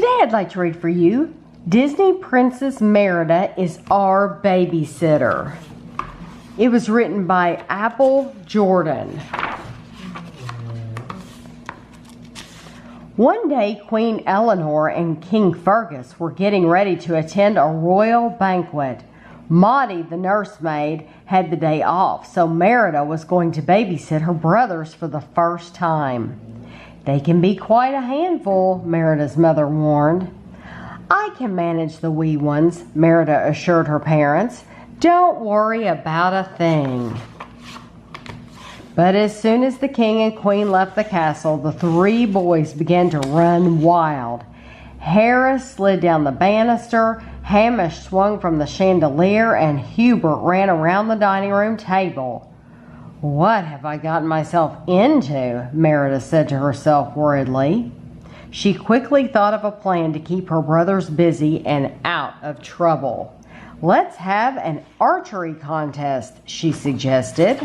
Today I'd like to read for you Disney Princess Merida is Our Babysitter. It was written by Apple Jordan. One day, Queen Eleanor and King Fergus were getting ready to attend a royal banquet. Maudie, the nursemaid, had the day off, so Merida was going to babysit her brothers for the first time. "They can be quite a handful," Merida's mother warned. "I can manage the wee ones," Merida assured her parents. "Don't worry about a thing." But as soon as the king and queen left the castle, the three boys began to run wild. Harris slid down the banister, Hamish swung from the chandelier, and Hubert ran around the dining room table. "What have I gotten myself into?" Merida said to herself worriedly. She quickly thought of a plan to keep her brothers busy and out of trouble. "Let's have an archery contest," she suggested.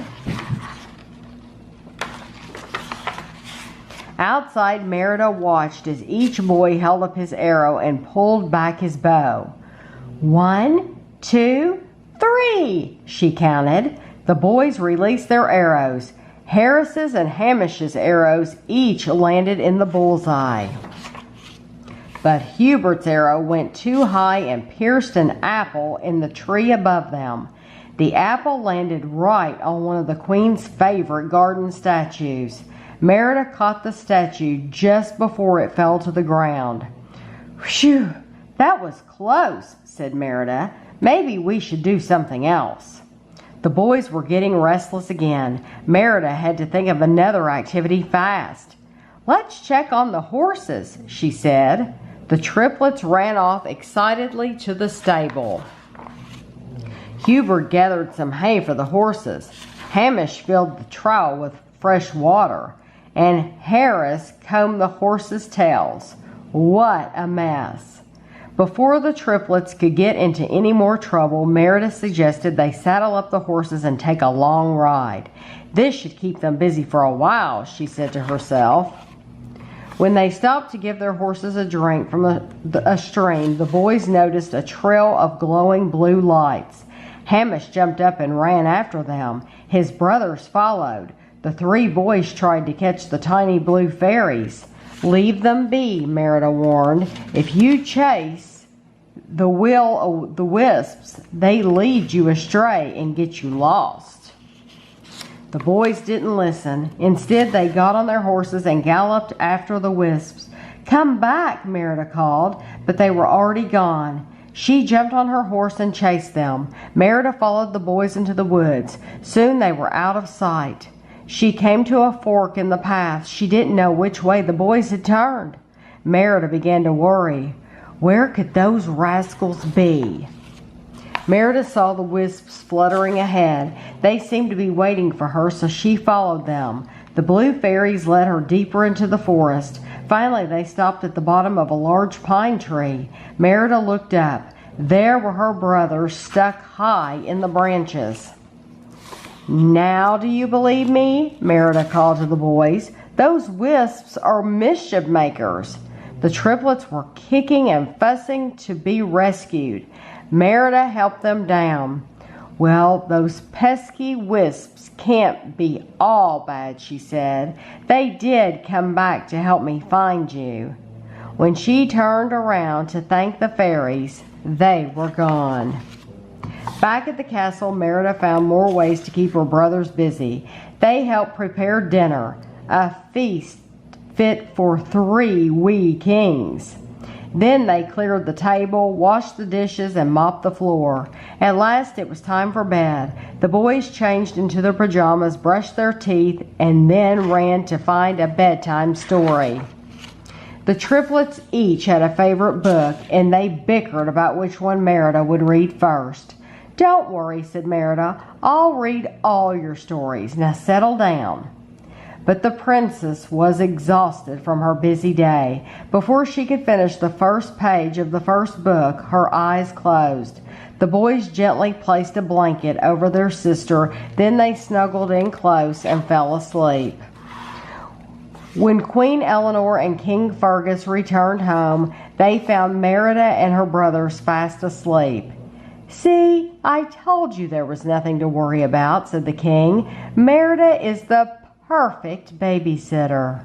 Outside, Merida watched as each boy held up his arrow and pulled back his bow. 1, 2, 3, she counted. The boys released their arrows. Harris's and Hamish's arrows each landed in the bullseye. But Hubert's arrow went too high and pierced an apple in the tree above them. The apple landed right on one of the Queen's favorite garden statues. Merida caught the statue just before it fell to the ground. "Phew, that was close," said Merida. "Maybe we should do something else." The boys were getting restless again. Merida had to think of another activity fast. "Let's check on the horses," she said. The triplets ran off excitedly to the stable. Hubert gathered some hay for the horses. Hamish filled the trough with fresh water. And Harris combed the horses' tails. What a mess. Before the triplets could get into any more trouble, Merida suggested they saddle up the horses and take a long ride. "This should keep them busy for a while," she said to herself. When they stopped to give their horses a drink from a stream, the boys noticed a trail of glowing blue lights. Hamish jumped up and ran after them. His brothers followed. The three boys tried to catch the tiny blue fairies. "Leave them be," Merida warned. "If you chase the wisps, they lead you astray and get you lost." The boys didn't listen. Instead, they got on their horses and galloped after the wisps. "Come back," Merida called, but they were already gone. She jumped on her horse and chased them. Merida followed the boys into the woods. Soon they were out of sight. She came to a fork in the path. She didn't know which way the boys had turned. Merida began to worry. Where could those rascals be? Merida saw the wisps fluttering ahead. They seemed to be waiting for her, so she followed them. The blue fairies led her deeper into the forest. Finally, they stopped at the bottom of a large pine tree. Merida looked up. There were her brothers stuck high in the branches. "Now do you believe me?" Merida called to the boys. "Those wisps are mischief makers." The triplets were kicking and fussing to be rescued. Merida helped them down. "Well, those pesky wisps can't be all bad," she said. "They did come back to help me find you." When she turned around to thank the fairies, they were gone. Back at the castle, Merida found more ways to keep her brothers busy. They helped prepare dinner, a feast fit for 3 wee kings. Then they cleared the table, washed the dishes, and mopped the floor. At last it was time for bed. The boys changed into their pajamas, brushed their teeth, and then ran to find a bedtime story. The triplets each had a favorite book, and they bickered about which one Merida would read first. "Don't worry," said Merida. "I'll read all your stories. Now settle down." But the princess was exhausted from her busy day. Before she could finish the first page of the first book, her eyes closed. The boys gently placed a blanket over their sister, then they snuggled in close and fell asleep. When Queen Eleanor and King Fergus returned home, they found Merida and her brothers fast asleep. "See, I told you there was nothing to worry about," said the king. "Merida is the perfect babysitter."